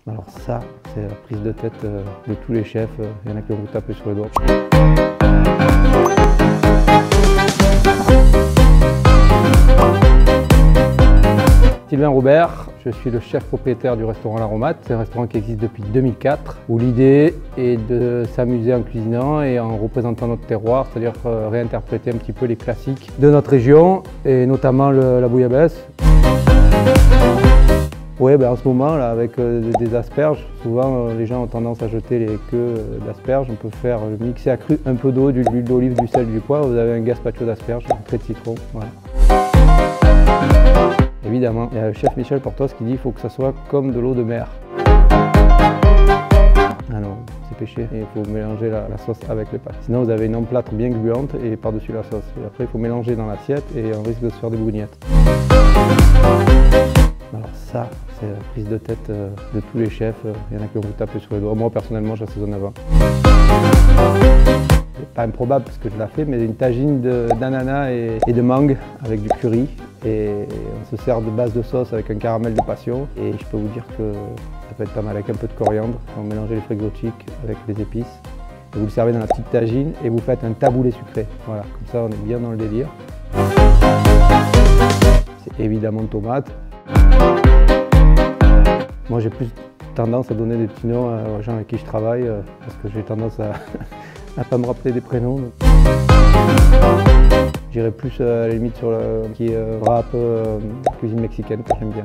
Alors ça, c'est la prise de tête de tous les chefs. Il y en a qui vont vous taper sur le doigt. Sylvain Robert, je suis le chef propriétaire du restaurant L'Aromate. C'est un restaurant qui existe depuis 2004, où l'idée est de s'amuser en cuisinant et en représentant notre terroir, c'est-à-dire réinterpréter un petit peu les classiques de notre région, et notamment la bouillabaisse. Oui, en ce moment, là, avec des asperges, souvent les gens ont tendance à jeter les queues d'asperges. On peut faire mixer à cru un peu d'eau, de l'huile d'olive, du sel, du poivre. Vous avez un gazpacho d'asperges, un trait de citron. Voilà. Évidemment, il y a le chef Michel Portos qui dit qu'il faut que ça soit comme de l'eau de mer. Ah non, c'est péché. Il faut mélanger la sauce avec les pâtes. Sinon, vous avez une emplâtre bien gluante et par-dessus la sauce. Et après, il faut mélanger dans l'assiette et on risque de se faire des bougnettes. Alors ça, c'est la prise de tête de tous les chefs. Il y en a qui vont vous taper sur les doigts. Moi, personnellement, j'assaisonne avant. C'est pas improbable parce que je l'ai fait, mais une tagine d'ananas et de mangue avec du curry. Et on se sert de base de sauce avec un caramel de passion. Et je peux vous dire que ça peut être pas mal avec un peu de coriandre. On mélange les frigo chic avec les épices. Et vous le servez dans la petite tagine et vous faites un taboulé sucré. Voilà, comme ça on est bien dans le délire. C'est évidemment de tomates. Moi j'ai plus tendance à donner des petits noms aux gens avec qui je travaille parce que j'ai tendance à ne pas me rappeler des prénoms. J'irais plus à la limite sur le qui rap, cuisine mexicaine que j'aime bien.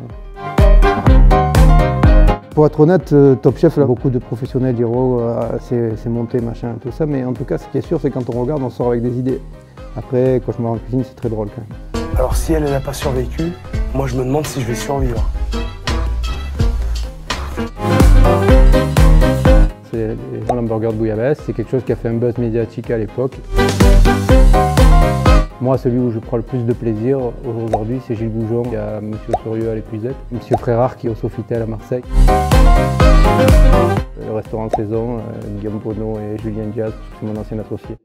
Pour être honnête, Top Chef, là, beaucoup de professionnels diront c'est monté, machin, tout ça, mais en tout cas ce qui est sûr c'est quand on regarde on sort avec des idées. Après quand je me rends en cuisine c'est très drôle quand même. Alors si elle n'a pas survécu, moi je me demande si je vais survivre. C'est l'hamburger de bouillabaisse, c'est quelque chose qui a fait un buzz médiatique à l'époque. Moi, celui où je prends le plus de plaisir aujourd'hui, c'est Gilles Goujon. Il y a M. Sorieux à l'Épuisette, M. Frérard qui est au Sofitel à Marseille. Le restaurant de saison, Guillaume Bonneau et Julien Diaz, c'est mon ancien associé.